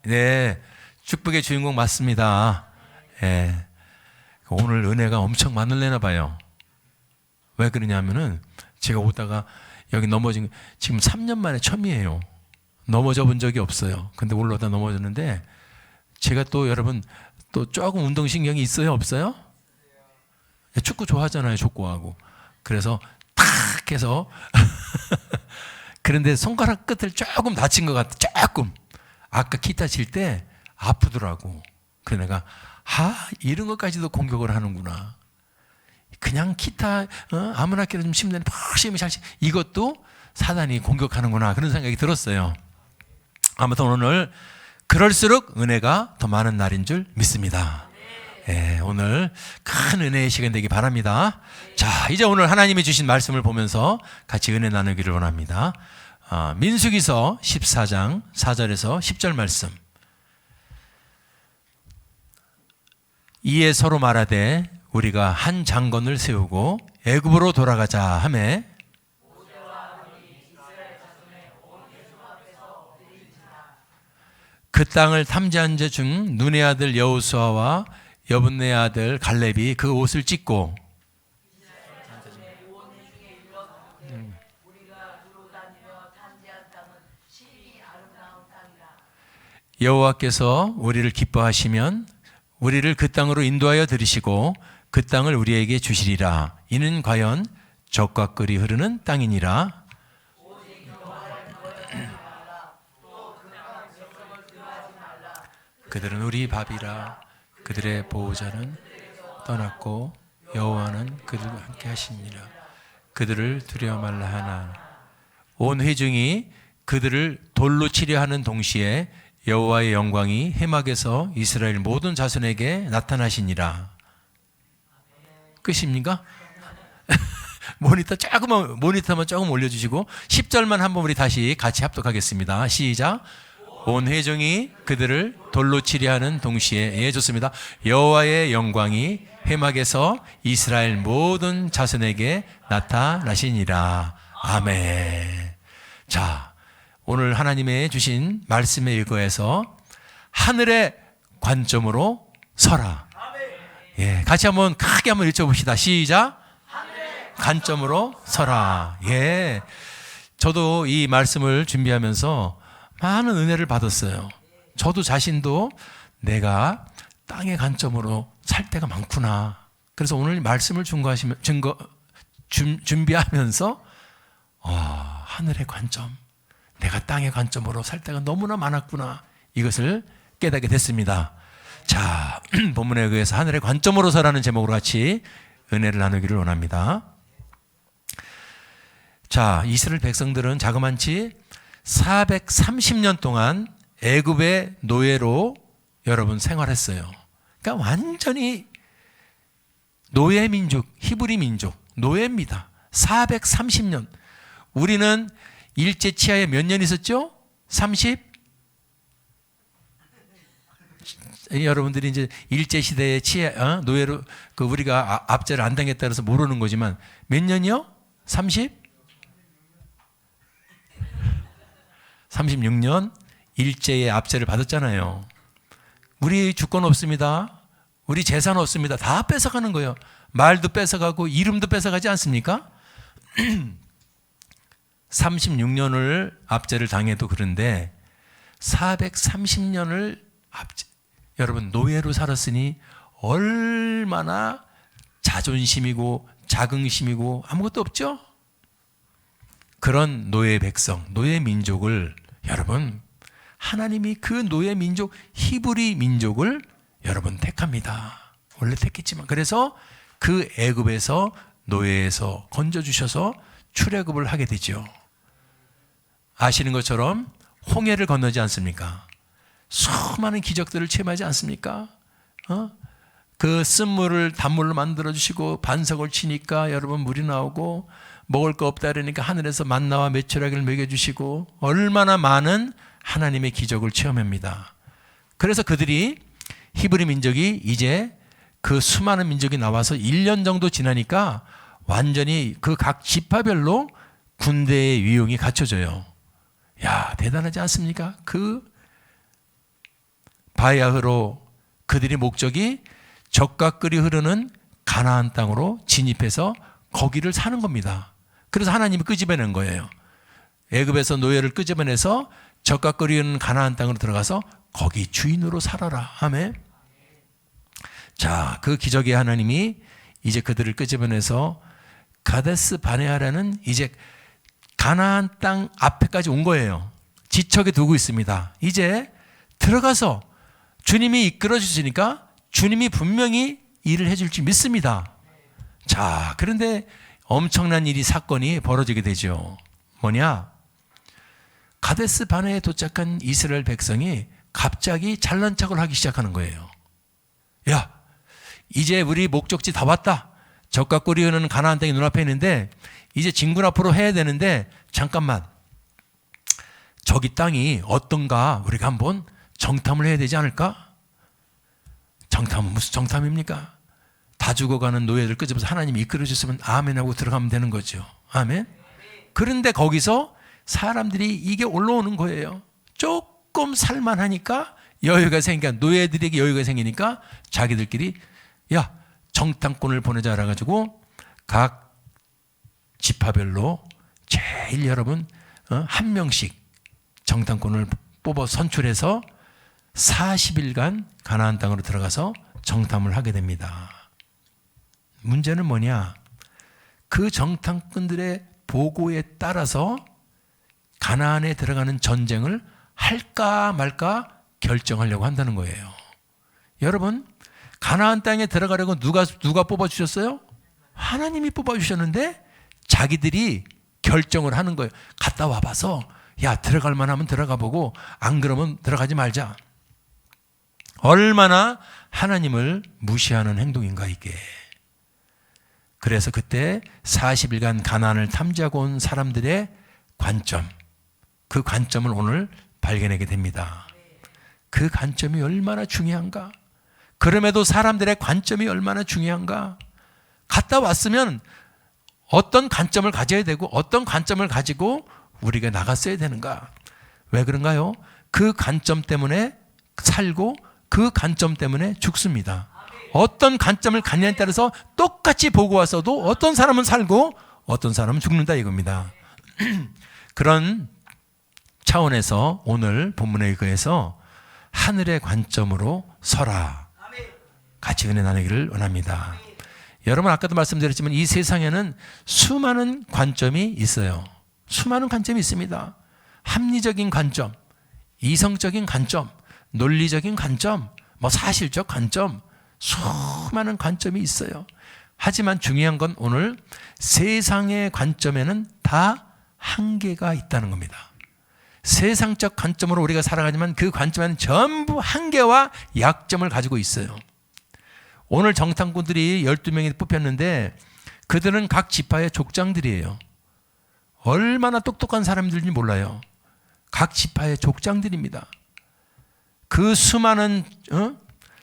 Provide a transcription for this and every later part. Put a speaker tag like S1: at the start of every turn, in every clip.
S1: 네, 축복의 주인공 맞습니다. 예. 오늘 은혜가 엄청 많을래나 봐요. 왜 그러냐면은 제가 오다가 여기 넘어진 지금 3년 만에 처음이에요. 넘어져 본 적이 없어요. 근데 올라오다 넘어졌는데 제가 또 여러분 또 조금 운동신경이 있어요? 없어요? 축구 좋아하잖아요. 족구하고. 그래서 탁 해서 그런데 손가락 끝을 조금 다친 것 같아. 조금. 아까 기타 칠 때 아프더라고. 그래서 내가 이런 것까지도 공격을 하는구나. 그냥 기타 아무나 끼로 좀 치면 되는데 열심히 잘 치. 이것도 사단이 공격하는구나. 그런 생각이 들었어요. 아무튼 오늘 그럴수록 은혜가 더 많은 날인 줄 믿습니다. 예, 오늘 큰 은혜의 시간 되기 바랍니다. 자, 이제 오늘 하나님이 주신 말씀을 보면서 같이 은혜 나누기를 원합니다. 민수기서 14장 4절에서 10절 말씀. 이에 서로 말하되 우리가 한 장건을 세우고 애굽으로 돌아가자 하매 그 땅을 탐지한 자 중 눈의 아들 여호수아와 여분네 아들 갈렙이 그 옷을 찢고 여호와께서 우리를 기뻐하시면 우리를 그 땅으로 인도하여 들이시고 그 땅을 우리에게 주시리라. 이는 과연 젖과 꿀이 흐르는 땅이니라. 그들은 우리 밥이라. 그들의 보호자는 떠났고 여호와는 그들과 함께 하시니라. 그들을 두려워 말라 하나. 온 회중이 그들을 돌로 치려 하는 동시에 여호와의 영광이 해막에서 이스라엘 모든 자손에게 나타나시니라. 끝입니까? 모니터만 조금 올려주시고 10절만 한번 우리 다시 같이 합독하겠습니다. 시작. 온 회중이 그들을 돌로 치려 하는 동시에, 예, 좋습니다. 여호와의 영광이 해막에서 이스라엘 모든 자손에게 나타나시니라. 아멘. 자, 오늘 하나님의 주신 말씀에 의거해서 하늘의 관점으로 서라. 예, 같이 한번 크게 한번 읽어봅시다. 시작. 관점으로 서라. 예, 저도 이 말씀을 준비하면서 많은 은혜를 받았어요. 저도 자신도 내가 땅의 관점으로 살 때가 많구나. 그래서 오늘 말씀을 준비하면서 하늘의 관점, 내가 땅의 관점으로 살 때가 너무나 많았구나. 이것을 깨닫게 됐습니다. 자, 본문에 의해서 하늘의 관점으로 서라는 제목으로 같이 은혜를 나누기를 원합니다. 자, 이스라엘 백성들은 자그만치 430년 동안 애굽의 노예로 여러분 생활했어요. 그러니까 완전히 노예 민족, 히브리 민족, 노예입니다. 430년. 우리는 일제 치하에 몇 년 있었죠? 30? 여러분들이 이제 일제 시대의 노예로 우리가 압제를 안 당했다 그래서 모르는 거지만 몇 년이요? 36년 일제의 압제를 받았잖아요. 우리 주권 없습니다. 우리 재산 없습니다. 다 뺏어가는 거예요. 말도 뺏어가고 이름도 뺏어가지 않습니까? 36년을 압제를 당해도 그런데 430년을 여러분 노예로 살았으니 얼마나 자존심이고 자긍심이고 아무것도 없죠? 그런 노예 백성, 노예 민족을 여러분 하나님이 그 노예 민족 히브리 민족을 여러분 택합니다. 원래 택했지만 그래서 그 애굽에서 노예에서 건져주셔서 출애굽을 하게 되죠. 아시는 것처럼 홍해를 건너지 않습니까? 수많은 기적들을 체험하지 않습니까? 그 쓴물을 단물로 만들어주시고 반석을 치니까 여러분 물이 나오고 먹을 거 없다 그러니까 하늘에서 만나와 메추라기를 먹여주시고 얼마나 많은 하나님의 기적을 체험합니다. 그래서 그들이 히브리 민족이 이제 그 수많은 민족이 나와서 1년 정도 지나니까 완전히 그 각 지파별로 군대의 위용이 갖춰져요. 야, 대단하지 않습니까? 그 바야흐로 그들의 목적이 적과 꿀이 흐르는 가나안 땅으로 진입해서 거기를 사는 겁니다. 그래서 하나님이 끄집어낸 거예요. 애굽에서 노예를 끄집어내서 적과 꿀이 흐르는 가나안 땅으로 들어가서 거기 주인으로 살아라. 아멘. 자, 그 기적의 하나님이 이제 그들을 끄집어내서 가데스 바네아라는 이제 가나안 땅 앞에까지 온 거예요. 지척에 두고 있습니다. 이제 들어가서 주님이 이끌어 주시니까 주님이 분명히 일을 해줄 줄 믿습니다. 자, 그런데 엄청난 일이 사건이 벌어지게 되죠. 뭐냐? 가데스 바네아에 도착한 이스라엘 백성이 갑자기 잘난 척을 하기 시작하는 거예요. 야, 이제 우리 목적지 다 왔다. 적과 꿀이 흐르는 가나안 땅이 눈앞에 있는데 이제 진군 앞으로 해야 되는데 잠깐만, 저기 땅이 어떤가 우리가 한번 정탐을 해야 되지 않을까? 정탐은 무슨 정탐입니까? 다 죽어가는 노예들 끄집어서 하나님이 이끌어 주시면 아멘하고 들어가면 되는 거죠. 아멘. 그런데 거기서 사람들이 이게 올라오는 거예요. 조금 살만하니까 여유가 생기니까, 노예들에게 여유가 생기니까 자기들끼리 야, 정탐꾼을 보내자 해가지고 각 지파별로 제일 여러분 한 명씩 정탐꾼을 뽑아 선출해서 40일간 가나안 땅으로 들어가서 정탐을 하게 됩니다. 문제는 뭐냐? 그 정탐꾼들의 보고에 따라서 가나안에 들어가는 전쟁을 할까 말까 결정하려고 한다는 거예요. 여러분, 가나안 땅에 들어가려고 누가 뽑아주셨어요? 하나님이 뽑아주셨는데 자기들이 결정을 하는 거예요. 갔다 와봐서 야, 들어갈 만하면 들어가 보고 안 그러면 들어가지 말자. 얼마나 하나님을 무시하는 행동인가 이게. 그래서 그때 40일간 가나안을 탐지하고 온 사람들의 관점, 그 관점을 오늘 발견하게 됩니다. 그 관점이 얼마나 중요한가? 그럼에도 사람들의 관점이 얼마나 중요한가? 갔다 왔으면 어떤 관점을 가져야 되고 어떤 관점을 가지고 우리가 나갔어야 되는가? 왜 그런가요? 그 관점 때문에 살고 그 관점 때문에 죽습니다. 어떤 관점을 갖냐에 따라서 똑같이 보고 왔어도 어떤 사람은 살고 어떤 사람은 죽는다 이겁니다. 그런 차원에서 오늘 본문에 의거해서 하늘의 관점으로 서라. 같이 은혜 나누기를 원합니다. 여러분, 아까도 말씀드렸지만 이 세상에는 수많은 관점이 있어요. 수많은 관점이 있습니다. 합리적인 관점, 이성적인 관점, 논리적인 관점, 사실적 관점, 수많은 관점이 있어요. 하지만 중요한 건 오늘 세상의 관점에는 다 한계가 있다는 겁니다. 세상적 관점으로 우리가 살아가지만 그 관점에는 전부 한계와 약점을 가지고 있어요. 오늘 정탐꾼들이 12명이 뽑혔는데 그들은 각 지파의 족장들이에요. 얼마나 똑똑한 사람들인지 몰라요. 각 지파의 족장들입니다. 그 수많은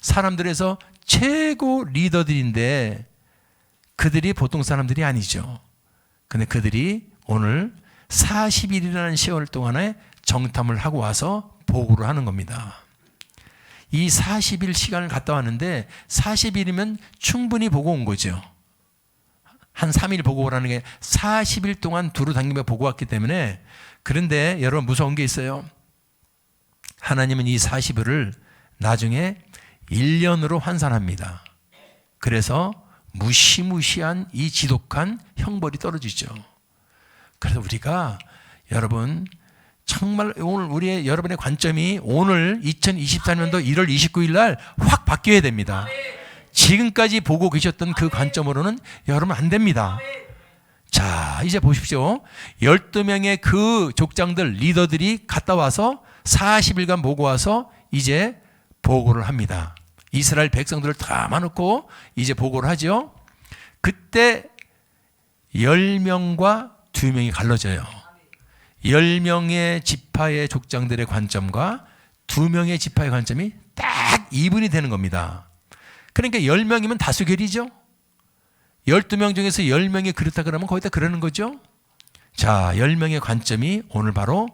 S1: 사람들에서 최고 리더들인데 그들이 보통 사람들이 아니죠. 근데 그들이 오늘 40일이라는 세월 동안에 정탐을 하고 와서 보고를 하는 겁니다. 이 40일 시간을 갔다 왔는데 40일이면 충분히 보고 온 거죠. 한 3일 보고 오라는 게 40일 동안 두루 당기며 보고 왔기 때문에. 그런데 여러분, 무서운 게 있어요. 하나님은 이 40일을 나중에 1년으로 환산합니다. 그래서 무시무시한 이 지독한 형벌이 떨어지죠. 그래서 우리가 여러분 정말 오늘 여러분의 관점이 오늘 2024년도 1월 29일 날 확 바뀌어야 됩니다. 지금까지 보고 계셨던 그 관점으로는 여러분 안 됩니다. 자, 이제 보십시오. 12명의 그 족장들, 리더들이 갔다 와서 40일간 보고 와서 이제 보고를 합니다. 이스라엘 백성들을 다 많고 이제 보고를 하죠. 그때 10명과 2명이 갈라져요. 10명의 지파의 족장들의 관점과 2명의 지파의 관점이 딱 2분이 되는 겁니다. 그러니까 10명이면 다수결이죠. 12명 중에서 10명이 그렇다 그러면 거의 다 그러는 거죠. 자, 10명의 관점이 오늘 바로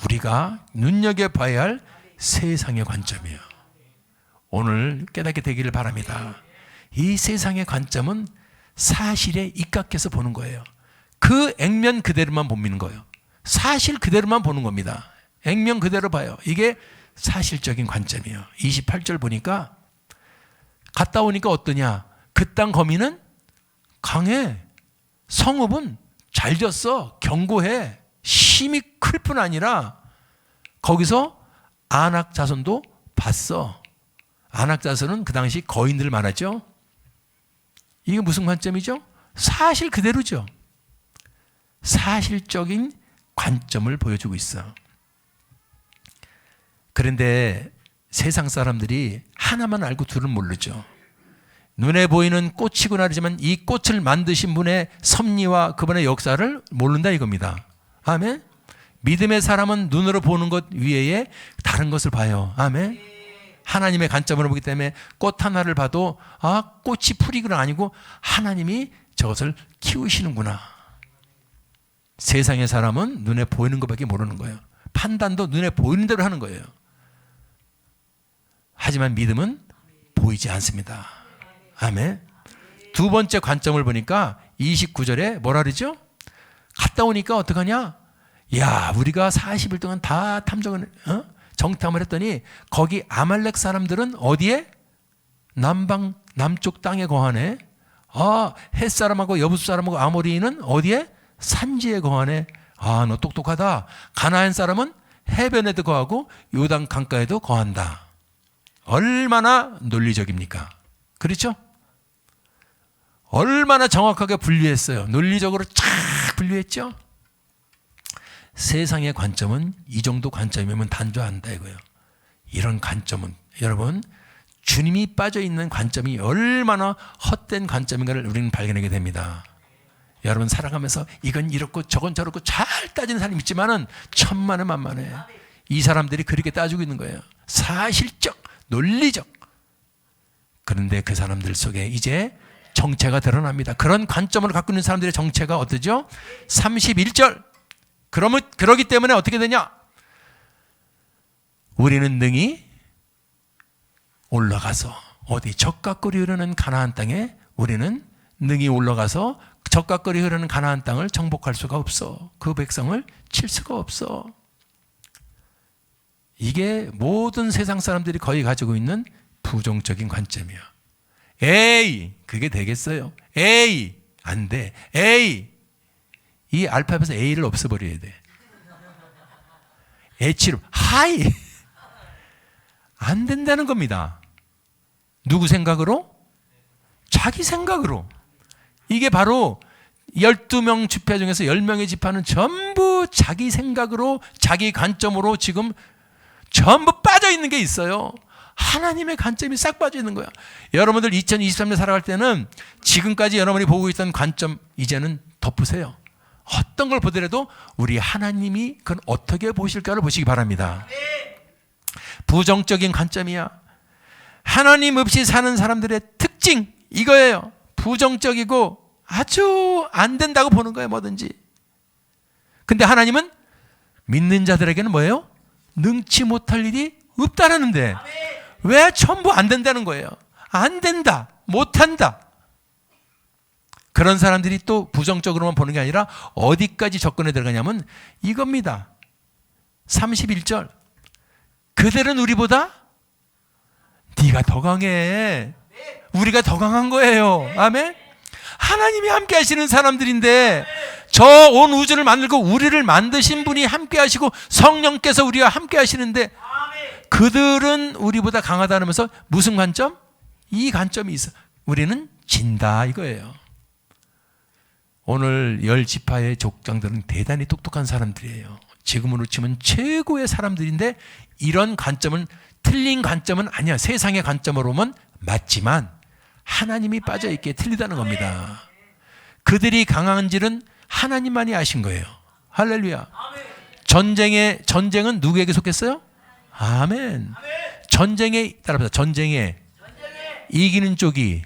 S1: 우리가 눈여겨봐야 할 세상의 관점이에요. 오늘 깨닫게 되기를 바랍니다. 이 세상의 관점은 사실에 입각해서 보는 거예요. 그 액면 그대로만 보는 거예요. 사실 그대로만 보는 겁니다. 액면 그대로 봐요. 이게 사실적인 관점이에요. 28절 보니까 갔다 오니까 어떠냐? 그 땅 거민은 강해. 성읍은 잘 졌어. 견고해. 힘이 클 뿐 아니라 거기서 아낙 자손도 봤어. 아낙 자손은 그 당시 거인들 말하죠. 이게 무슨 관점이죠? 사실 그대로죠. 사실적인 관점을 보여주고 있어. 그런데 세상 사람들이 하나만 알고 둘은 모르죠. 눈에 보이는 꽃이구나 하지만 이 꽃을 만드신 분의 섭리와 그분의 역사를 모른다 이겁니다. 아멘. 믿음의 사람은 눈으로 보는 것 위에 다른 것을 봐요. 아멘. 하나님의 관점으로 보기 때문에 꽃 하나를 봐도 아, 꽃이 풀이구나 아니고 하나님이 저것을 키우시는구나. 세상의 사람은 눈에 보이는 것밖에 모르는 거예요. 판단도 눈에 보이는 대로 하는 거예요. 하지만 믿음은 보이지 않습니다. 아멘. 두 번째 관점을 보니까 29절에 뭐라 그러죠? 갔다 오니까 어떡하냐? 야, 우리가 40일 동안 다 탐정을 정탐을 했더니 거기 아말렉 사람들은 어디에? 남쪽 땅에 거하네. 아, 헷 사람하고 여부 사람하고 아모리는 어디에? 산지에 거하네. 아, 너 똑똑하다. 가나안 사람은 해변에도 거하고 요단 강가에도 거한다. 얼마나 논리적입니까? 그렇죠? 얼마나 정확하게 분류했어요. 논리적으로 쫙 분류했죠? 세상의 관점은 이 정도 관점이면 단조한다 이거예요. 이런 관점은 여러분 주님이 빠져있는 관점이 얼마나 헛된 관점인가를 우리는 발견하게 됩니다. 여러분 살아가면서 이건 이렇고 저건 저렇고 잘 따지는 사람이 있지만은 천만에 만만해. 이 사람들이 그렇게 따지고 있는 거예요. 사실적, 논리적. 그런데 그 사람들 속에 이제 정체가 드러납니다. 그런 관점을 갖고 있는 사람들의 정체가 어떠죠? 31절. 그러기 때문에 어떻게 되냐? 우리는 능히 올라가서 어디 적각거리 흐르는 가나안 땅에 우리는 능히 올라가서 적각거리 흐르는 가나안 땅을 정복할 수가 없어. 그 백성을 칠 수가 없어. 이게 모든 세상 사람들이 거의 가지고 있는 부정적인 관점이야. 에이, 그게 되겠어요? 에이, 안 돼. 에이, 이 알파벳에서 A를 없애버려야 돼. H로 하이 안 된다는 겁니다. 누구 생각으로? 자기 생각으로. 이게 바로 12명 지파 중에서 10명의 지파는 전부 자기 생각으로 자기 관점으로 지금 전부 빠져 있는 게 있어요. 하나님의 관점이 싹 빠져 있는 거야. 여러분들 2023년 살아갈 때는 지금까지 여러분이 보고 있던 관점 이제는 덮으세요. 어떤 걸 보더라도 우리 하나님이 그건 어떻게 보실까를 보시기 바랍니다. 부정적인 관점이야. 하나님 없이 사는 사람들의 특징 이거예요. 부정적이고 아주 안 된다고 보는 거예요. 뭐든지. 근데 하나님은 믿는 자들에게는 뭐예요? 능치 못할 일이 없다라는데 왜 전부 안 된다는 거예요? 안 된다, 못한다. 그런 사람들이 또 부정적으로만 보는 게 아니라 어디까지 접근에 들어가냐면 이겁니다. 31절. 그들은 우리보다 네가 더 강해. 우리가 더 강한 거예요. 아멘. 하나님이 함께 하시는 사람들인데 저 온 우주를 만들고 우리를 만드신 분이 함께 하시고 성령께서 우리와 함께 하시는데 그들은 우리보다 강하다면서 무슨 관점? 이 관점이 있어. 우리는 진다 이거예요. 오늘 10지파의 족장들은 대단히 똑똑한 사람들이에요. 지금으로 치면 최고의 사람들인데 이런 관점은 틀린 관점은 아니야. 세상의 관점으로 보면 맞지만 하나님이 빠져있기에 틀리다는 겁니다. 그들이 강한지는 하나님만이 아신 거예요. 할렐루야. 전쟁은 누구에게 속했어요? 아멘. 전쟁에 따라서 전쟁에 이기는 쪽이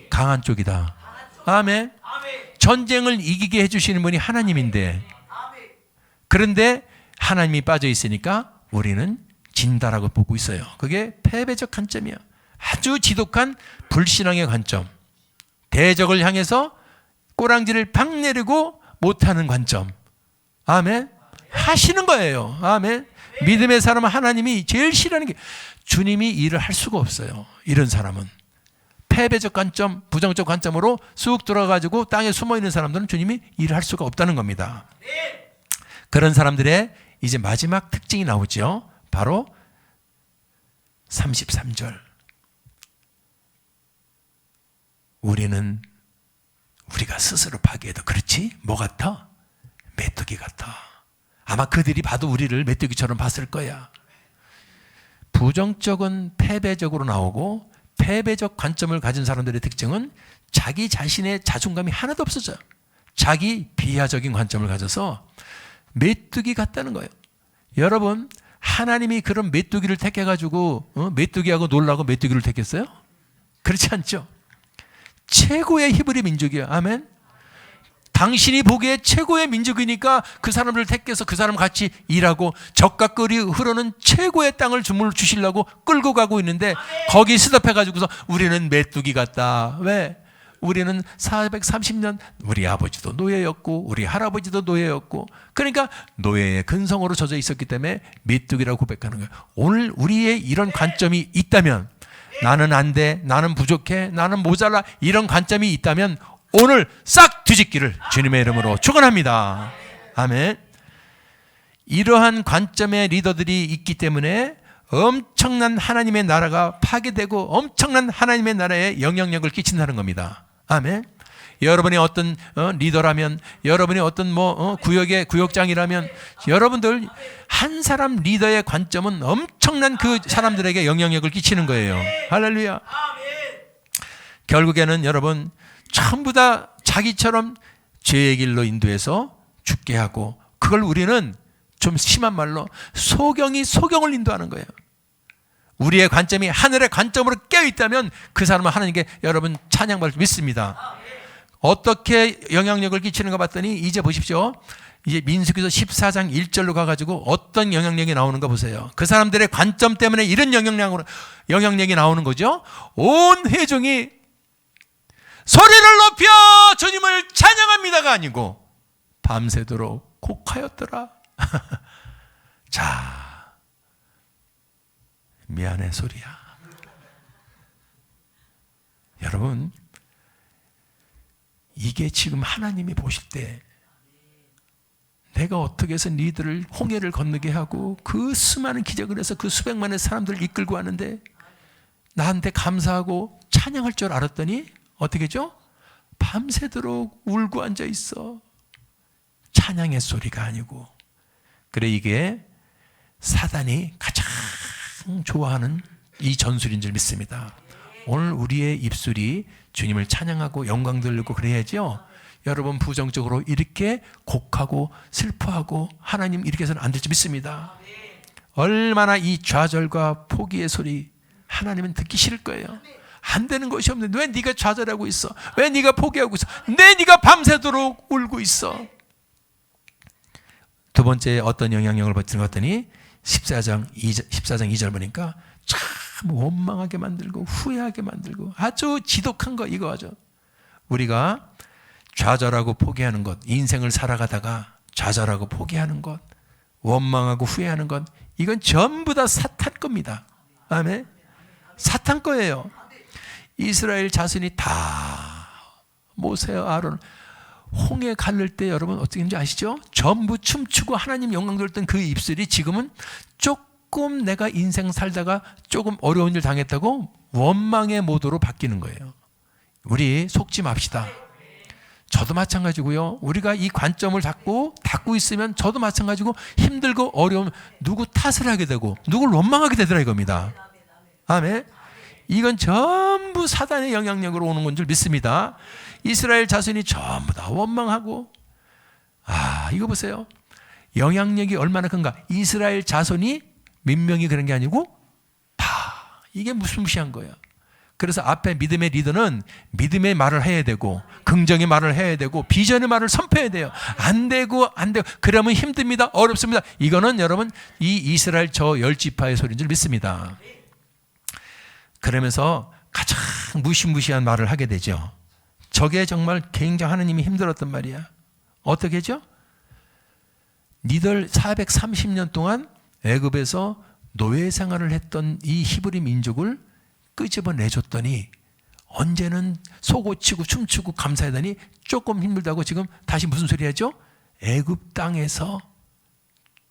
S1: 강한 쪽이다. 아멘. 전쟁을 이기게 해주시는 분이 하나님인데 그런데 하나님이 빠져 있으니까 우리는 진다라고 보고 있어요. 그게 패배적 관점이야. 아주 지독한 불신앙의 관점. 대적을 향해서 꼬랑지를 팍 내리고 못하는 관점. 아멘. 하시는 거예요. 아멘. 믿음의 사람은 하나님이 제일 싫어하는 게 주님이 일을 할 수가 없어요. 이런 사람은. 패배적 관점, 부정적 관점으로 쑥 들어가지고 땅에 숨어있는 사람들은 주님이 일을 할 수가 없다는 겁니다. 그런 사람들의 이제 마지막 특징이 나오죠. 바로 33절. 우리가 스스로 파기해도 그렇지? 뭐 같아? 메뚜기 같아. 아마 그들이 봐도 우리를 메뚜기처럼 봤을 거야. 부정적은 패배적으로 나오고 패배적 관점을 가진 사람들의 특징은 자기 자신의 자존감이 하나도 없어져요. 자기 비하적인 관점을 가져서 메뚜기 같다는 거예요. 여러분, 하나님이 그런 메뚜기를 택해가지고 메뚜기하고 놀라고 메뚜기를 택했어요? 그렇지 않죠? 최고의 히브리 민족이에요. 아멘. 당신이 보기에 최고의 민족이니까 그 사람을 택해서 그 사람 같이 일하고 적과 꿀이 흐르는 최고의 땅을 주시려고 끌고 가고 있는데 거기 스톱해가지고서 우리는 메뚜기 같다. 왜? 우리는 430년 우리 아버지도 노예였고 우리 할아버지도 노예였고 그러니까 노예의 근성으로 젖어 있었기 때문에 메뚜기라고 고백하는 거예요. 오늘 우리의 이런 관점이 있다면 나는 안 돼, 나는 부족해, 나는 모자라 이런 관점이 있다면 오늘 싹 뒤집기를 주님의 이름으로 축원합니다. 아멘. 이러한 관점의 리더들이 있기 때문에 엄청난 하나님의 나라가 파괴되고 엄청난 하나님의 나라에 영향력을 끼친다는 겁니다. 아멘. 여러분이 어떤 리더라면, 여러분이 어떤 구역의 구역장이라면 여러분들 한 사람 리더의 관점은 엄청난 그 사람들에게 영향력을 끼치는 거예요. 할렐루야. 결국에는 여러분 전부 다 자기처럼 죄의 길로 인도해서 죽게 하고 그걸 우리는 좀 심한 말로 소경을 인도하는 거예요. 우리의 관점이 하늘의 관점으로 깨어있다면 그 사람은 하나님께 여러분 찬양받을 줄 믿습니다. 어떻게 영향력을 끼치는가 봤더니 이제 보십시오. 이제 민수기서 14장 1절로 가가지고 어떤 영향력이 나오는가 보세요. 그 사람들의 관점 때문에 이런 영향력이 나오는 거죠. 온 회중이 소리를 높여 주님을 찬양합니다가 아니고 밤새도록 곡하였더라. 자, 미안해 소리야. 여러분, 이게 지금 하나님이 보실 때 내가 어떻게 해서 너희들을 홍해를 건너게 하고 그 수많은 기적을 해서 그 수백만의 사람들을 이끌고 왔는데 나한테 감사하고 찬양할 줄 알았더니 어떻게 죠? 밤새도록 울고 앉아 있어. 찬양의 소리가 아니고. 그래 이게 사단이 가장 좋아하는 이 전술인 줄 믿습니다. 오늘 우리의 입술이 주님을 찬양하고 영광 돌리고 그래야죠. 여러분 부정적으로 이렇게 곡하고 슬퍼하고 하나님 이렇게 해서는 안 될 줄 믿습니다. 얼마나 이 좌절과 포기의 소리 하나님은 듣기 싫을 거예요. 안 되는 것이 없는데 왜 네가 좌절하고 있어? 왜 네가 포기하고 있어? 네가 밤새도록 울고 있어. 두 번째 어떤 영향력을 받는 것 같더니 14장 2절 보니까 참 원망하게 만들고 후회하게 만들고 아주 지독한 거 이거죠. 우리가 좌절하고 포기하는 것, 인생을 살아가다가 좌절하고 포기하는 것, 원망하고 후회하는 것, 이건 전부 다 사탄 겁니다. 아멘. 사탄 거예요. 이스라엘 자손이 다 모세와 아론 홍해 가를 때 여러분 어떻게 했는지 아시죠? 전부 춤추고 하나님 영광 돌렸던 그 입술이 지금은 조금 내가 인생 살다가 조금 어려운 일 당했다고 원망의 모드로 바뀌는 거예요. 우리 속지 맙시다. 저도 마찬가지고요. 우리가 이 관점을 닫고 있으면 저도 마찬가지고 힘들고 어려움 누구 탓을 하게 되고 누굴 원망하게 되더라 이겁니다. 아멘. 이건 전부 사단의 영향력으로 오는 건 줄 믿습니다. 이스라엘 자손이 전부 다 원망하고 이거 보세요. 영향력이 얼마나 큰가. 이스라엘 자손이 몇 명이 그런 게 아니고 다 이게 무시무시한 거예요. 그래서 앞에 믿음의 리더는 믿음의 말을 해야 되고 긍정의 말을 해야 되고 비전의 말을 선포해야 돼요. 안 되고 그러면 힘듭니다. 어렵습니다. 이거는 여러분 이 이스라엘 저 10지파의 소리인 줄 믿습니다. 그러면서 가장 무시무시한 말을 하게 되죠. 저게 정말 굉장히 하나님이 힘들었단 말이야. 어떻게 하죠? 니들 430년 동안 애굽에서 노예 생활을 했던 이 히브리 민족을 끄집어내줬더니 언제는 속옷치고 춤추고 감사하더니 조금 힘들다고 지금 다시 무슨 소리 하죠? 애굽 땅에서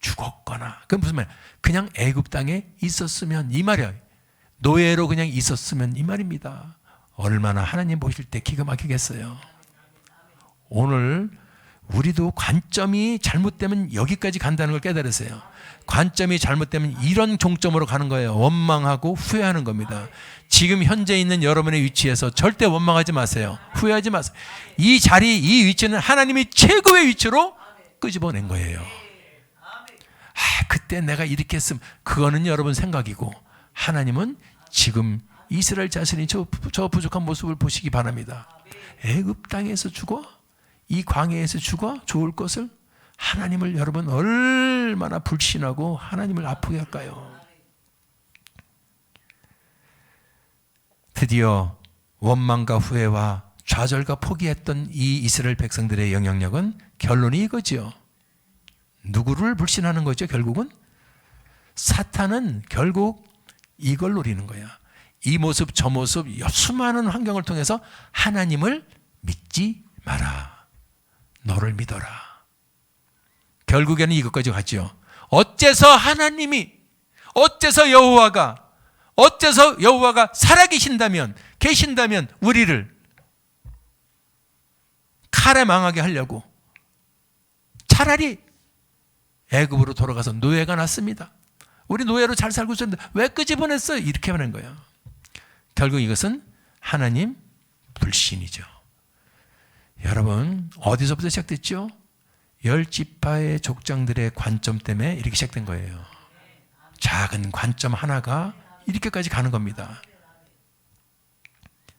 S1: 죽었거나. 그건 무슨 말이야? 그냥 애굽 땅에 있었으면 이 말이야. 노예로 그냥 있었으면 이 말입니다. 얼마나 하나님 보실 때 기가 막히겠어요. 오늘 우리도 관점이 잘못되면 여기까지 간다는 걸 깨달으세요. 관점이 잘못되면 이런 종점으로 가는 거예요. 원망하고 후회하는 겁니다. 지금 현재 있는 여러분의 위치에서 절대 원망하지 마세요. 후회하지 마세요. 이 자리, 이 위치는 하나님이 최고의 위치로 끄집어낸 거예요. 그때 내가 이렇게 했으면, 그거는 여러분 생각이고, 하나님은 지금 이스라엘 자신이 저 부족한 모습을 보시기 바랍니다. 애굽 땅에서 죽어? 이 광야에서 죽어? 좋을 것을? 하나님을 여러분 얼마나 불신하고 하나님을 아프게 할까요? 드디어 원망과 후회와 좌절과 포기했던 이 이스라엘 백성들의 영향력은 결론이 이거지요. 누구를 불신하는 거죠? 결국은 사탄은 결국 이걸 노리는 거야. 이 모습 저 모습 수많은 환경을 통해서 하나님을 믿지 마라. 너를 믿어라. 결국에는 이것까지 갔죠. 어째서 여호와가 살아계신다면, 계신다면 우리를 칼에 망하게 하려고 차라리 애굽으로 돌아가서 노예가 낫습니다. 우리 노예로 잘 살고 있었는데 왜 끄집어냈어요? 이렇게 하는 거예요. 결국 이것은 하나님 불신이죠. 여러분, 어디서부터 시작됐죠? 10지파의 족장들의 관점 때문에 이렇게 시작된 거예요. 작은 관점 하나가 이렇게까지 가는 겁니다.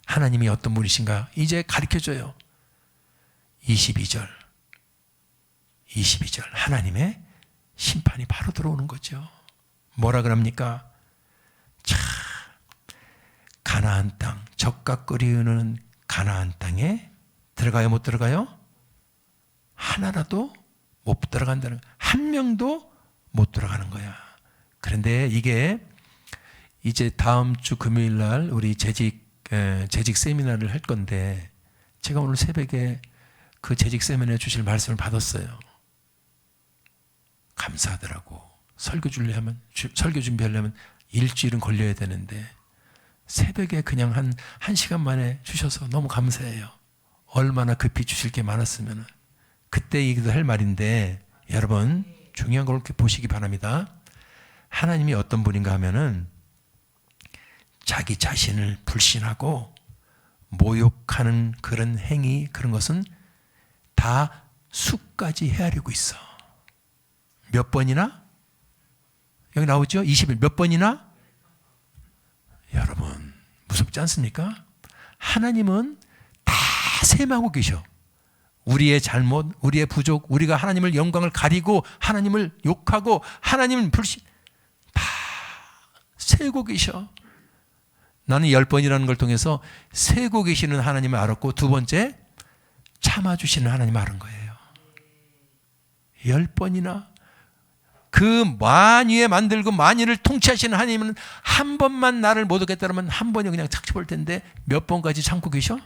S1: 하나님이 어떤 분이신가 이제 가르쳐줘요. 22절 하나님의 심판이 바로 들어오는 거죠. 뭐라 그럽니까? 참, 가나안 땅, 적과 끓이 흐르는 가나안 땅에 들어가요, 못 들어가요? 하나라도 못 들어간다는, 한 명도 못 들어가는 거야. 그런데 이게 이제 다음 주 금요일 날 우리 재직 세미나를 할 건데, 제가 오늘 새벽에 그 재직 세미나에 주실 말씀을 받았어요. 감사하더라고. 설교 준비하려면 일주일은 걸려야 되는데 새벽에 그냥 한 시간 만에 주셔서 너무 감사해요. 얼마나 급히 주실 게 많았으면. 그때 얘기도 할 말인데, 여러분 중요한 걸 이렇게 보시기 바랍니다. 하나님이 어떤 분인가 하면은 자기 자신을 불신하고 모욕하는 그런 행위, 그런 것은 다 수까지 헤아리고 있어. 몇 번이나? 여기 나오죠? 20일 몇 번이나? 여러분 무섭지 않습니까? 하나님은 다 셈하고 계셔. 우리의 잘못, 우리의 부족, 우리가 하나님을 영광을 가리고 하나님을 욕하고 하나님을 불신, 다 세고 계셔. 나는 10번이라는 걸 통해서 세고 계시는 하나님을 알았고, 두 번째 참아주시는 하나님을 알은 거예요. 10번이나 그 만유에 만들고 만유를 통치하시는 하나님은 한 번만 나를 못 얻겠다면 한 번이 그냥 착취 볼 텐데 몇 번까지 참고 계셔?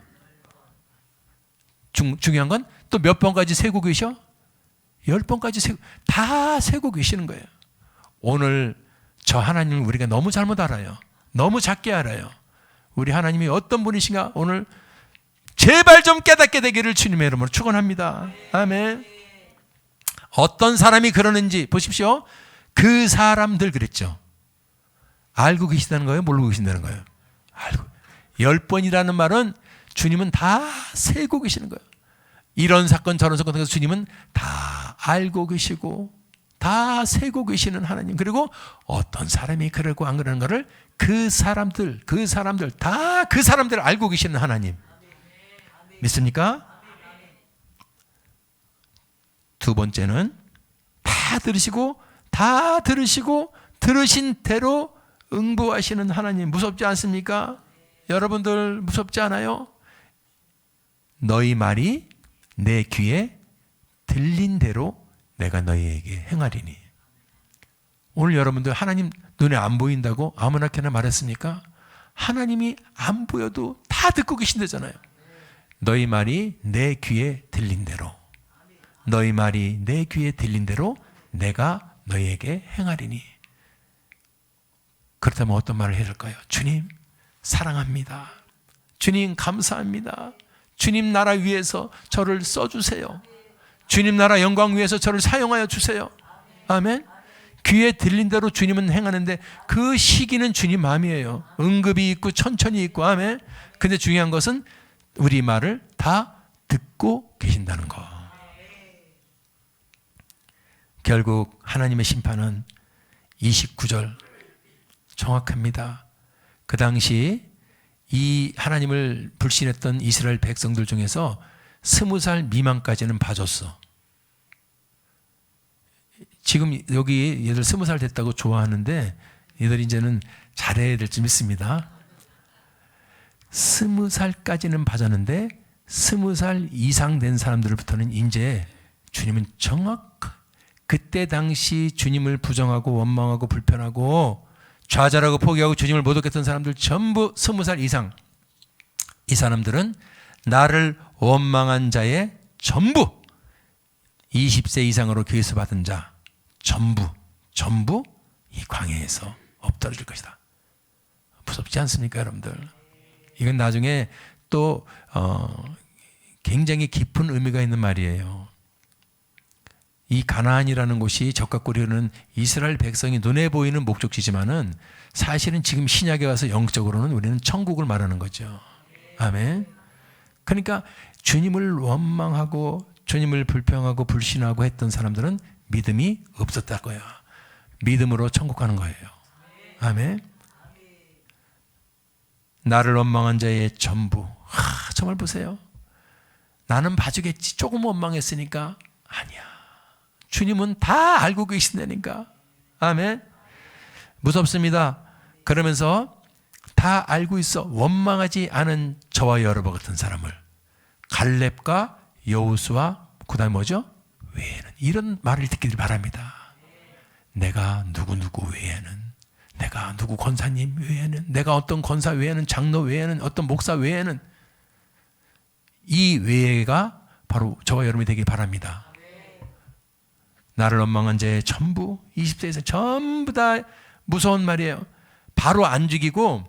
S1: 중요한 건 또 몇 번까지 세고 계셔? 10번까지 다 세고 계시는 거예요. 오늘 저 하나님을 우리가 너무 잘못 알아요. 너무 작게 알아요. 우리 하나님이 어떤 분이신가 오늘 제발 좀 깨닫게 되기를 주님의 이름으로 축원합니다. 아멘. 어떤 사람이 그러는지 보십시오. 그 사람들 그랬죠. 알고 계시다는 거예요? 모르고 계신다는 거예요? 알고. 10번이라는 말은 주님은 다 세고 계시는 거예요. 이런 사건 저런 사건 통해서 주님은 다 알고 계시고 다 세고 계시는 하나님, 그리고 어떤 사람이 그러고 안 그러는 것을 그 사람들 다 그 사람들을 알고 계시는 하나님. 믿습니까? 두 번째는 다 들으시고 들으신 대로 응보하시는 하나님. 무섭지 않습니까? 여러분들 무섭지 않아요? 너희 말이 내 귀에 들린 대로 내가 너희에게 행하리니. 오늘 여러분들 하나님 눈에 안 보인다고 아무나케나 말했습니까? 하나님이 안 보여도 다 듣고 계신다잖아요. 너희 말이 내 귀에 들린 대로, 너희 말이 내 귀에 들린 대로 내가 너희에게 행하리니. 그렇다면 어떤 말을 해야 될까요? 주님 사랑합니다. 주님 감사합니다. 주님 나라 위해서 저를 써주세요. 주님 나라 영광 위해서 저를 사용하여 주세요. 아멘. 귀에 들린 대로 주님은 행하는데 그 시기는 주님 마음이에요. 응급이 있고 천천히 있고. 아멘. 근데 중요한 것은 우리 말을 다 듣고 계신다는 거. 결국 하나님의 심판은 29절 정확합니다. 그 당시 이 하나님을 불신했던 이스라엘 백성들 중에서 20살 미만까지는 봐줬어. 지금 여기 얘들 20살 됐다고 좋아하는데 얘들 이제는 잘해야 될 줄 믿습니다. 20살까지는 봐줬는데 20살 이상 된 사람들부터는 이제 주님은 그때 당시 주님을 부정하고 원망하고 불편하고 좌절하고 포기하고 주님을 못 얻겠던 사람들 전부 20살 이상, 이 사람들은 나를 원망한 자의 전부 20세 이상으로 교회에서 받은 자 전부 이 광야에서 엎드러질 것이다. 무섭지 않습니까, 여러분들? 이건 나중에 또 굉장히 깊은 의미가 있는 말이에요. 이 가나안이라는 곳이 적각고리는 이스라엘 백성이 눈에 보이는 목적지지만은 사실은 지금 신약에 와서 영적으로는 우리는 천국을 말하는 거죠. 아멘. 그러니까 주님을 원망하고 주님을 불평하고 불신하고 했던 사람들은 믿음이 없었다고요. 믿음으로 천국 가는 거예요. 아멘. 나를 원망한 자의 전부. 정말 보세요. 나는 봐주겠지. 조금 원망했으니까. 아니야. 주님은 다 알고 계신다니까. 아멘. 무섭습니다. 그러면서 다 알고 있어. 원망하지 않은 저와 여러분 같은 사람을 갈렙과 여호수아 그다음에 뭐죠? 외에는. 이런 말을 듣기를 바랍니다. 내가 누구 외에는, 내가 누구 권사님 외에는, 내가 어떤 권사 외에는, 장로 외에는, 어떤 목사 외에는, 이 외가 바로 저와 여러분이 되길 바랍니다. 나를 원망한 자의 전부, 20세에서 전부 다 무서운 말이에요. 바로 안 죽이고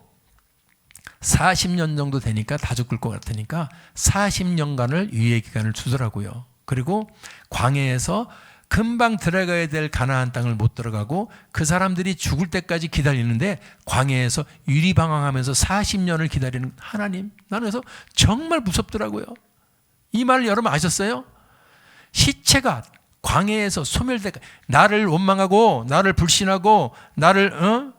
S1: 40년 정도 되니까 다 죽을 것 같으니까 40년간을 유예 기간을 주더라고요. 그리고 광야에서 금방 들어가야 될 가나안 땅을 못 들어가고 그 사람들이 죽을 때까지 기다리는데 광야에서 유리방황하면서 40년을 기다리는 하나님. 나는 그래서 정말 무섭더라고요. 이 말을 여러분 아셨어요? 시체가 광야에서 소멸될까, 나를 원망하고 나를 불신하고 나를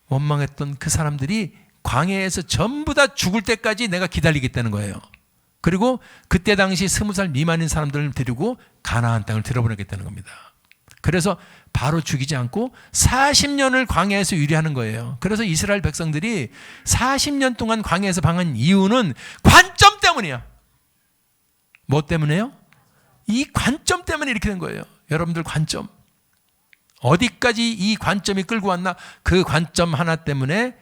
S1: 원망했던 그 사람들이 광야에서 전부 다 죽을 때까지 내가 기다리겠다는 거예요. 그리고 그때 당시 20살 미만인 사람들을 데리고 가나안 땅을 들어보내겠다는 겁니다. 그래서 바로 죽이지 않고 40년을 광야에서 유리하는 거예요. 그래서 이스라엘 백성들이 40년 동안 광야에서 방한 이유는 관점 때문이야. 뭐 때문에요? 이 관점 때문에 이렇게 된 거예요. 여러분들 관점. 어디까지 이 관점이 끌고 왔나? 그 관점 하나 때문에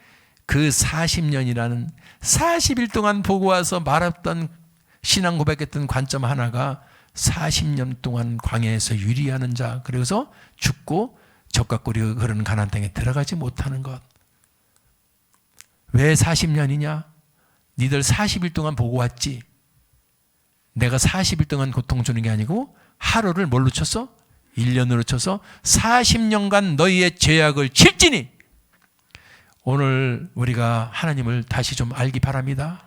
S1: 그 40년이라는 40일 동안 보고 와서 말했던 신앙 고백했던 관점 하나가 40년 동안 광야에서 유리하는 자, 그래서 죽고 적각고리가 흐르는 가나안 땅에 들어가지 못하는 것. 왜 40년이냐? 니들 40일 동안 보고 왔지. 내가 40일 동안 고통 주는 게 아니고 하루를 뭘로 쳤어? 1년으로 쳐서 40년간 너희의 죄악을 칠지니. 오늘 우리가 하나님을 다시 좀 알기 바랍니다.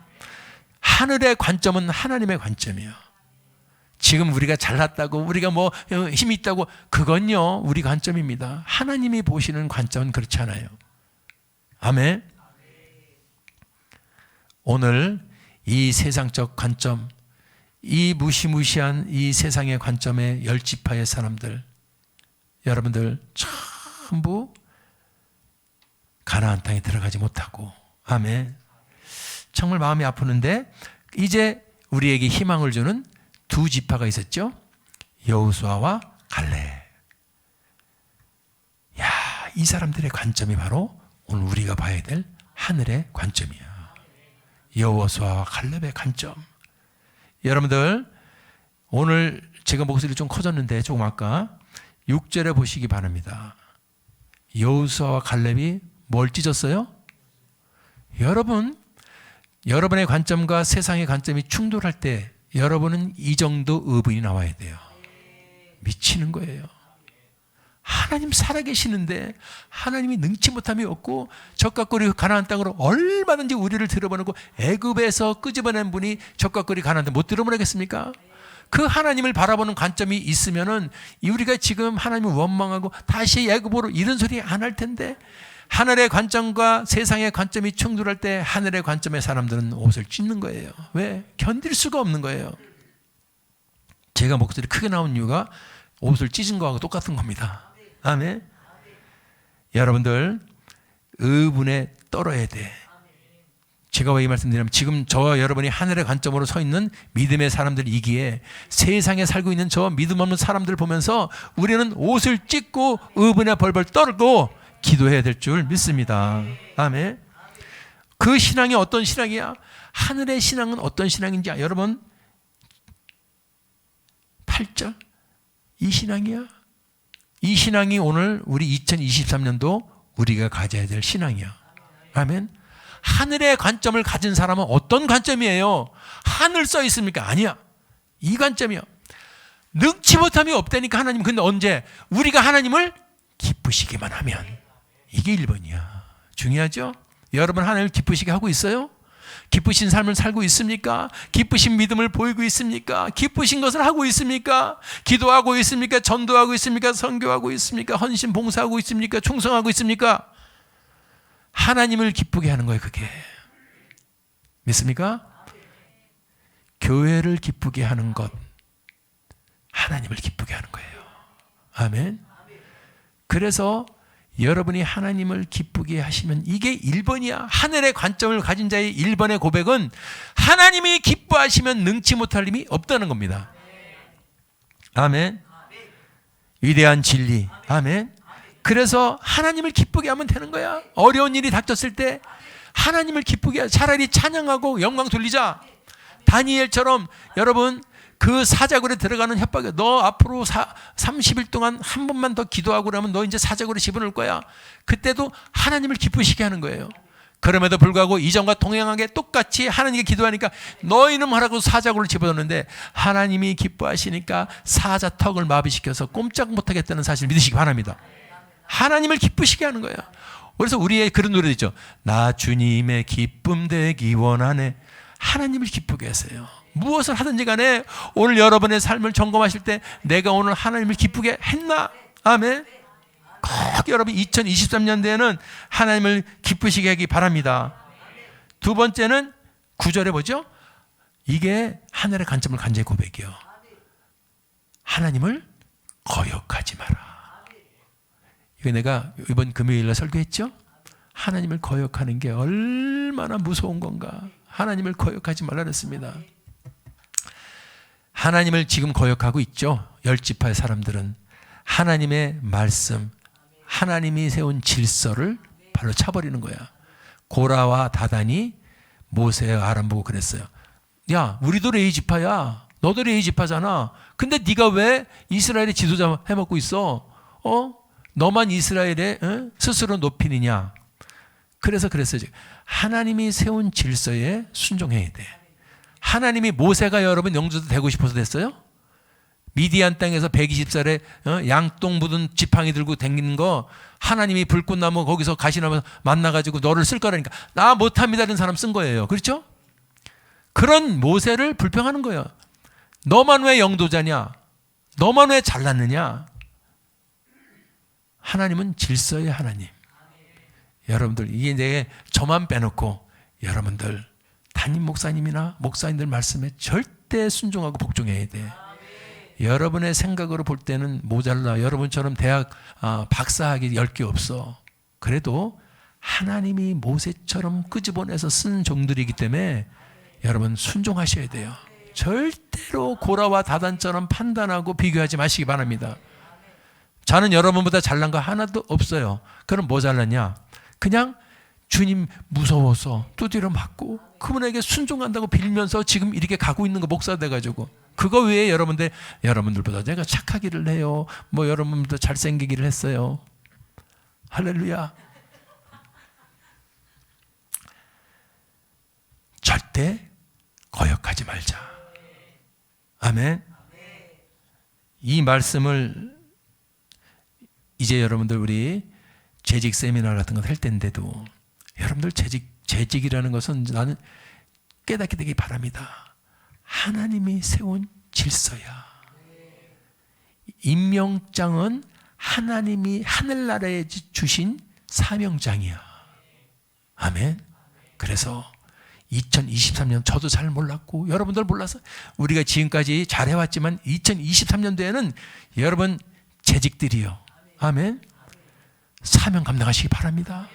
S1: 하늘의 관점은 하나님의 관점이에요. 지금 우리가 잘났다고 우리가 뭐 힘이 있다고 그건요 우리 관점입니다. 하나님이 보시는 관점은 그렇지 않아요. 아멘. 오늘 이 세상적 관점, 이 무시무시한 이 세상의 관점의 10지파의 사람들, 여러분들 전부 가나안 땅에 들어가지 못하고, 아멘. 정말 마음이 아프는데 이제 우리에게 희망을 주는 두 지파가 있었죠. 여호수아와 갈렙. 야, 이 사람들의 관점이 바로 오늘 우리가 봐야 될 하늘의 관점이야. 여호수아와 갈렙의 관점. 여러분들 오늘 제가 목소리 좀 커졌는데 조금 아까 6절에 보시기 바랍니다. 여호수아와 갈렙이 뭘 찢었어요? 여러분의 관점과 세상의 관점이 충돌할 때 여러분은 이 정도 의분이 나와야 돼요. 미치는 거예요. 하나님 살아계시는데 하나님이 능치 못함이 없고 적각거리 가나안 땅으로 얼마든지 우리를 들어보내고 애굽에서 끄집어낸 분이 적각거리 가나안 땅 못 들어보내겠습니까? 그 하나님을 바라보는 관점이 있으면은 우리가 지금 하나님을 원망하고 다시 애굽으로 이런 소리 안 할 텐데, 하늘의 관점과 세상의 관점이 충돌할 때 하늘의 관점의 사람들은 옷을 찢는 거예요. 왜? 견딜 수가 없는 거예요. 제가 목소리 크게 나온 이유가 옷을 찢은 거하고 똑같은 겁니다. 아멘. 여러분들 의분에 떨어야 돼. 제가 왜 이 말씀드리냐면 지금 저와 여러분이 하늘의 관점으로 서 있는 믿음의 사람들이기에 세상에 살고 있는 저 믿음 없는 사람들 보면서 우리는 옷을 찢고 의분에 벌벌 떨고 기도해야 될 줄 믿습니다. 아멘. 그 신앙이 어떤 신앙이야? 하늘의 신앙은 어떤 신앙인지 여러분 8절 이 신앙이야. 이 신앙이 오늘 우리 2023년도 우리가 가져야 될 신앙이야. 아멘. 하늘의 관점을 가진 사람은 어떤 관점이에요? 하늘 써 있습니까? 아니야. 이 관점이야. 능치 못함이 없다니까 하나님. 근데 언제? 우리가 하나님을 기쁘시기만 하면. 이게 1번이야. 중요하죠? 여러분 하나님을 기쁘시게 하고 있어요? 기쁘신 삶을 살고 있습니까? 기쁘신 믿음을 보이고 있습니까? 기쁘신 것을 하고 있습니까? 기도하고 있습니까? 전도하고 있습니까? 선교하고 있습니까? 헌신 봉사하고 있습니까? 충성하고 있습니까? 하나님을 기쁘게 하는 거예요, 그게. 믿습니까? 교회를 기쁘게 하는 것, 하나님을 기쁘게 하는 거예요. 아멘. 그래서 여러분이 하나님을 기쁘게 하시면 이게 1번이야. 하늘의 관점을 가진 자의 1번의 고백은 하나님이 기뻐하시면 능치 못할 힘이 없다는 겁니다. 아멘. 위대한 진리. 아멘. 그래서 하나님을 기쁘게 하면 되는 거야. 어려운 일이 닥쳤을 때 하나님을 기쁘게 하자. 차라리 찬양하고 영광 돌리자. 다니엘처럼 여러분 그 사자굴에 들어가는 협박에 너 앞으로 30일 동안 한 번만 더 기도하고 그러면 너 이제 사자굴에 집어넣을 거야. 그때도 하나님을 기쁘시게 하는 거예요. 그럼에도 불구하고 이전과 동행하게 똑같이 하나님께 기도하니까 너희는 하라고 사자굴을 집어넣는데 하나님이 기뻐하시니까 사자 턱을 마비시켜서 꼼짝 못하겠다는 사실을 믿으시기 바랍니다. 하나님을 기쁘시게 하는 거예요. 그래서 우리의 그런 노래도 있죠. 나 주님의 기쁨 되기 원하네. 하나님을 기쁘게 하세요. 무엇을 하든지 간에 오늘 여러분의 삶을 점검하실 때 내가 오늘 하나님을 기쁘게 했나? 아멘. 꼭 여러분 2023년도에는 하나님을 기쁘시게 하기 바랍니다. 두 번째는 9절에 보죠. 이게 하늘의 관점을 간절히 고백이요. 하나님을 거역하지 마라. 이거 내가 이번 금요일날 설교했죠. 하나님을 거역하는 게 얼마나 무서운 건가. 하나님을 거역하지 말라 그랬습니다. 하나님을 지금 거역하고 있죠. 10지파의 사람들은 하나님의 말씀, 하나님이 세운 질서를 발로 차버리는 거야. 고라와 다단이 모세와 아람 보고 그랬어요. 야, 우리도 레위지파야. 너도 레위지파잖아. 근데 네가 왜 이스라엘의 지도자 해먹고 있어? 너만 이스라엘의 스스로 높이느냐? 그래서 그랬어요. 하나님이 세운 질서에 순종해야 돼. 하나님이 모세가 여러분 영주도 되고 싶어서 됐어요? 미디안 땅에서 120살에 양똥 묻은 지팡이 들고 다니는 거 하나님이 불꽃나무 거기서 가시나무 만나가지고 너를 쓸 거라니까 나 못합니다 이런 사람 쓴 거예요. 그렇죠? 그런 모세를 불평하는 거예요. 너만 왜 영도자냐? 너만 왜 잘났느냐? 하나님은 질서의 하나님. 여러분들, 이게 저만 빼놓고 여러분들 담임 목사님이나 목사님들 말씀에 절대 순종하고 복종해야 돼. 여러분의 생각으로 볼 때는 모자라. 여러분처럼 대학 박사학위 10개 없어. 그래도 하나님이 모세처럼 끄집어내서 쓴 종들이기 때문에 여러분 순종하셔야 돼요. 절대로 고라와 다단처럼 판단하고 비교하지 마시기 바랍니다. 저는 여러분보다 잘난 거 하나도 없어요. 그럼 뭐 잘났냐? 그냥 주님 무서워서 두드려 맞고 그분에게 순종한다고 빌면서 지금 이렇게 가고 있는 거 목사 돼가지고, 그거 외에 여러분들보다 제가 착하기를 해요. 뭐 여러분보다 잘생기기를 했어요. 할렐루야. 절대 거역하지 말자. 아멘. 이 말씀을 이제 여러분들 우리 재직 세미나 같은 거 할 때인데도 여러분들 재직이라는 것은 나는 깨닫게 되기 바랍니다. 하나님이 세운 질서야. 임명장은 하나님이 하늘나라에 주신 사명장이야. 아멘. 그래서 2023년 저도 잘 몰랐고 여러분들 몰라서 우리가 지금까지 잘해왔지만 2023년도에는 여러분 재직들이요. 아멘. 사명 감당하시기 바랍니다.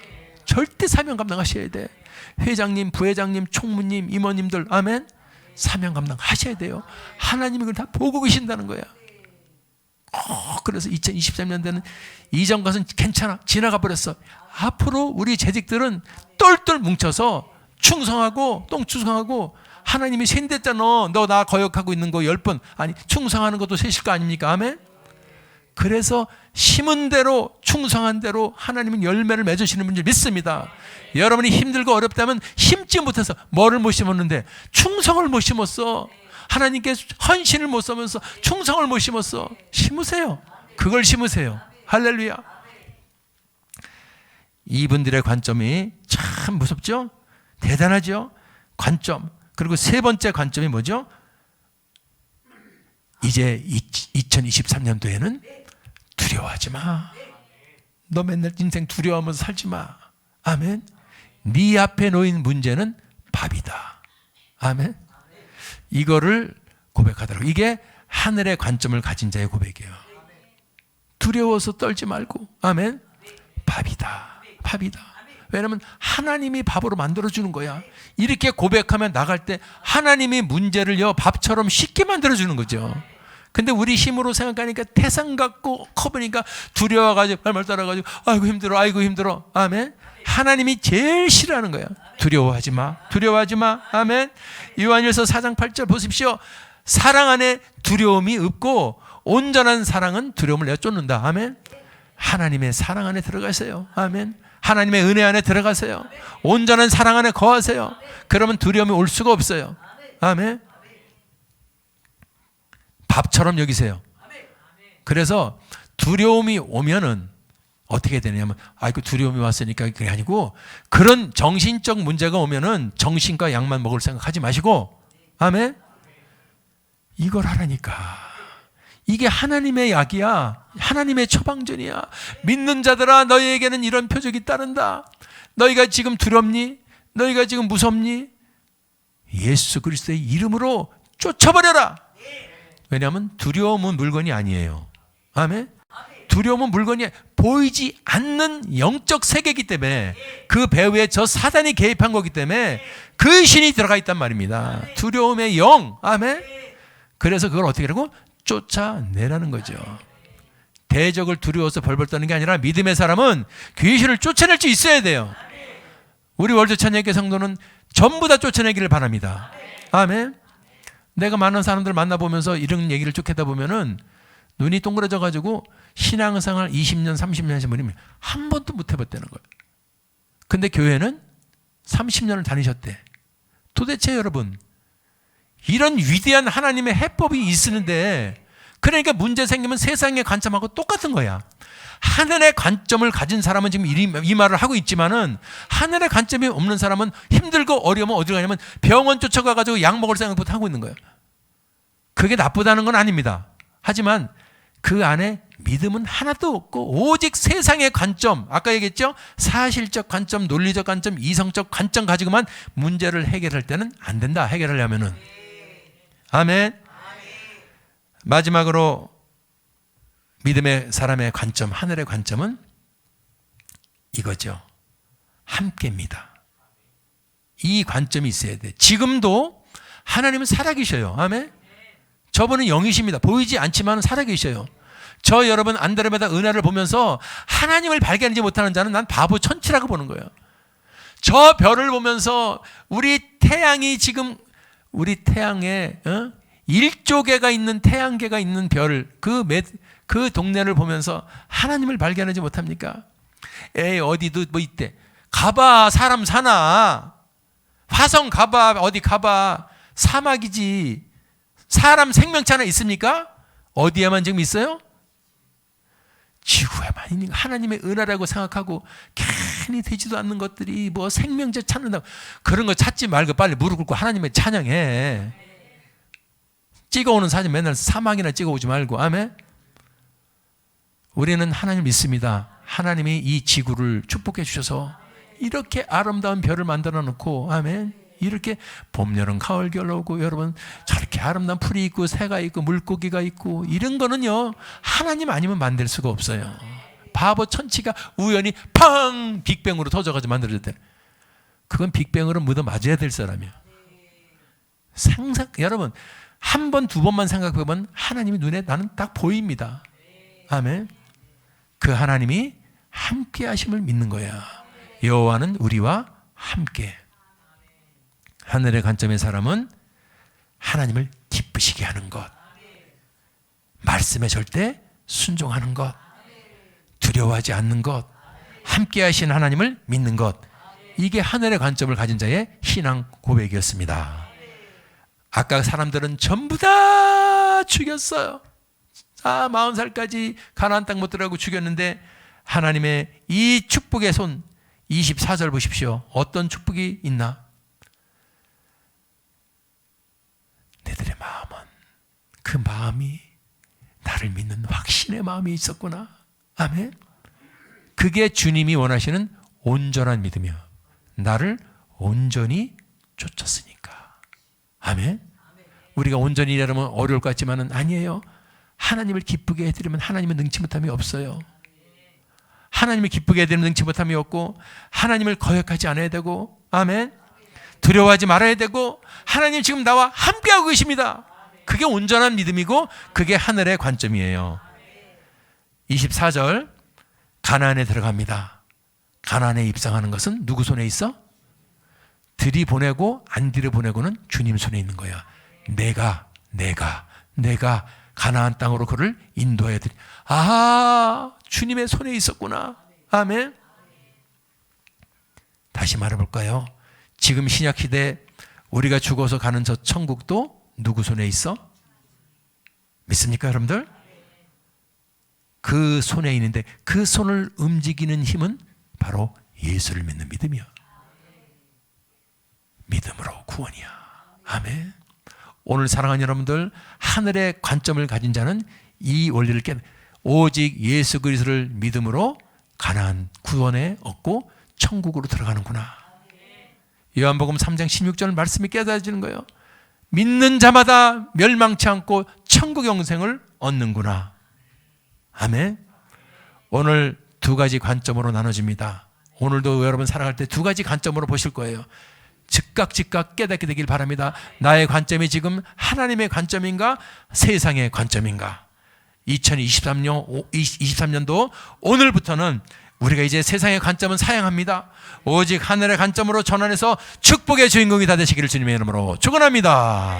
S1: 절대 사명 감당하셔야 돼. 회장님, 부회장님, 총무님, 임원님들, 아멘. 사명 감당하셔야 돼요. 하나님이 그걸 다 보고 계신다는 거야. 그래서 2023년도에는 이전 것은 괜찮아, 지나가 버렸어. 앞으로 우리 재직들은 똘똘 뭉쳐서 충성하고 똥충성하고, 하나님이 샌댔잖아. 너 나 거역하고 있는 거 10번, 아니 충성하는 것도 셋일 거 아닙니까? 아멘. 그래서 심은 대로 충성한 대로 하나님은 열매를 맺으시는 분들 믿습니다. 여러분이 힘들고 어렵다면 심지 못해서 뭐를 못 심었는데 충성을 못 심었어. 하나님께 헌신을 못 쓰면서 충성을 못 심었어. 심으세요. 그걸 심으세요. 할렐루야. 이분들의 관점이 참 무섭죠? 대단하죠? 관점. 그리고 세 번째 관점이 뭐죠? 이제 2023년도에는 두려워하지 마. 너 맨날 인생 두려워하면서 살지 마. 아멘. 네 앞에 놓인 문제는 밥이다. 아멘. 이거를 고백하더라고요. 이게 하늘의 관점을 가진 자의 고백이에요. 두려워서 떨지 말고, 아멘. 밥이다. 밥이다. 왜냐하면 하나님이 밥으로 만들어주는 거야. 이렇게 고백하면 나갈 때 하나님이 문제를요 밥처럼 쉽게 만들어주는 거죠. 근데 우리 힘으로 생각하니까 태산 같고 커보니까 두려워가지고 말말 따라가지고 아이고 힘들어, 아이고 힘들어. 아멘. 하나님이 제일 싫어하는 거야. 두려워하지 마. 두려워하지 마. 아멘. 요한일서 4장 8절 보십시오. 사랑 안에 두려움이 없고 온전한 사랑은 두려움을 내어 쫓는다. 아멘. 하나님의 사랑 안에 들어가세요. 아멘. 하나님의 은혜 안에 들어가세요. 온전한 사랑 안에 거하세요. 그러면 두려움이 올 수가 없어요. 아멘. 밥처럼 여기세요. 그래서 두려움이 오면은 어떻게 되냐면, 아이고 두려움이 왔으니까 그게 아니고, 그런 정신적 문제가 오면은 정신과 약만 먹을 생각하지 마시고, 아멘. 이걸 하라니까. 이게 하나님의 약이야. 하나님의 처방전이야. 믿는 자들아, 너희에게는 이런 표적이 따른다. 너희가 지금 두렵니? 너희가 지금 무섭니? 예수 그리스도의 이름으로 쫓아버려라. 왜냐하면 두려움은 물건이 아니에요. 아멘. 두려움은 물건이 보이지 않는 영적 세계이기 때문에, 그 배후에 저 사단이 개입한 거기 때문에 그 신이 들어가 있단 말입니다. 두려움의 영. 아멘. 그래서 그걸 어떻게 하라고? 쫓아내라는 거죠. 대적을 두려워서 벌벌 떠는 게 아니라 믿음의 사람은 귀신을 쫓아낼 수 있어야 돼요. 우리 월드 찬양교 성도는 전부 다 쫓아내기를 바랍니다. 아멘. 내가 많은 사람들 만나보면서 이런 얘기를 쭉 하다 보면은 눈이 동그래져 가지고 신앙생활 20년 30년 하신 분이 한 번도 못 해봤다는 거예요. 근데 교회는 30년을 다니셨대. 도대체 여러분, 이런 위대한 하나님의 해법이 있는데, 그러니까 문제 생기면 세상의 관점하고 똑같은 거야. 하늘의 관점을 가진 사람은 지금 이 말을 하고 있지만은, 하늘의 관점이 없는 사람은 힘들고 어려우면 어디로 가냐면 병원 쫓아가가지고 약 먹을 생각부터 하고 있는 거예요. 그게 나쁘다는 건 아닙니다. 하지만 그 안에 믿음은 하나도 없고 오직 세상의 관점, 아까 얘기했죠? 사실적 관점, 논리적 관점, 이성적 관점 가지고만 문제를 해결할 때는 안 된다. 해결하려면은. 아멘. 마지막으로 믿음의 사람의 관점, 하늘의 관점은 이거죠. 함께입니다. 이 관점이 있어야 돼. 지금도 하나님은 살아계셔요. 아멘. 저분은 영이십니다. 보이지 않지만 살아계셔요. 저 여러분 안드레메다 은하를 보면서 하나님을 발견하지 못하는 자는 난 바보 천치라고 보는 거예요. 저 별을 보면서 우리 태양이 지금 우리 태양에 1조 개가 있는 태양계가 있는 별, 그 동네를 보면서 하나님을 발견하지 못합니까? 에이, 어디도 뭐 있대. 가봐, 사람 사나. 화성 가봐, 어디 가봐. 사막이지. 사람 생명체 하나 있습니까? 어디에만 지금 있어요? 지구에만 있는 하나님의 은하라고 생각하고 괜히 되지도 않는 것들이 뭐 생명체 찾는다고 그런 거 찾지 말고 빨리 무릎 꿇고 하나님의 찬양해. 찍어오는 사진 맨날 사막이나 찍어오지 말고. 아멘. 우리는 하나님 믿습니다. 하나님이 이 지구를 축복해 주셔서 이렇게 아름다운 별을 만들어 놓고, 아멘, 이렇게 봄, 여름, 가을, 겨울 오고, 여러분 저렇게 아름다운 풀이 있고 새가 있고 물고기가 있고, 이런 거는요 하나님 아니면 만들 수가 없어요. 바보 천치가 우연히 팡 빅뱅으로 터져가지고 만들어졌대. 그건 빅뱅으로 묻어 맞아야 될 사람이야. 여러분 한 번, 두 번만 생각해보면 하나님이 눈에 나는 딱 보입니다. 아멘. 그 하나님이 함께 하심을 믿는 거야. 여호와는 우리와 함께. 하늘의 관점의 사람은 하나님을 기쁘시게 하는 것, 말씀에 절대 순종하는 것, 두려워하지 않는 것, 함께 하신 하나님을 믿는 것, 이게 하늘의 관점을 가진 자의 신앙 고백이었습니다. 아까 사람들은 전부 다 죽였어요. 40살까지 가나안 땅 못 들어가고 죽였는데 하나님의 이 축복의 손, 24절 보십시오. 어떤 축복이 있나? 너희들의 마음은, 그 마음이 나를 믿는 확신의 마음이 있었구나. 아멘. 그게 주님이 원하시는 온전한 믿음이야. 나를 온전히 쫓았으니까. 아멘. 우리가 온전히 일하면 어려울 것 같지만은 아니에요. 하나님을 기쁘게 해드리면 하나님은 능치 못함이 없어요. 하나님을 기쁘게 해드리면 능치 못함이 없고, 하나님을 거역하지 않아야 되고, 아멘, 두려워하지 말아야 되고, 하나님 지금 나와 함께하고 계십니다. 그게 온전한 믿음이고 그게 하늘의 관점이에요. 24절, 가나안에 들어갑니다. 가나안에 입성하는 것은 누구 손에 있어? 들이보내고 안 들이보내고는 주님 손에 있는 거야. 내가 가나안 땅으로 그를 인도해야 돼. 아, 주님의 손에 있었구나. 아멘. 다시 말해볼까요? 지금 신약시대 우리가 죽어서 가는 저 천국도 누구 손에 있어? 믿습니까, 여러분들? 그 손에 있는데 그 손을 움직이는 힘은 바로 예수를 믿는 믿음이야. 믿음으로 구원이야. 아멘. 오늘 사랑하는 여러분들, 하늘의 관점을 가진 자는 이 원리를 오직 예수 그리스도를 믿음으로 가나안 구원에 얻고 천국으로 들어가는구나. 요한복음 3장 16절 말씀이 깨달아지는 거예요. 믿는 자마다 멸망치 않고 천국 영생을 얻는구나. 아멘. 오늘 두 가지 관점으로 나눠집니다. 오늘도 여러분 살아갈 때 두 가지 관점으로 보실 거예요. 즉각 깨닫게 되길 바랍니다. 나의 관점이 지금 하나님의 관점인가 세상의 관점인가. 2023년도 오늘부터는 우리가 이제 세상의 관점은 사양합니다. 오직 하늘의 관점으로 전환해서 축복의 주인공이 다 되시기를 주님의 이름으로 축원합니다.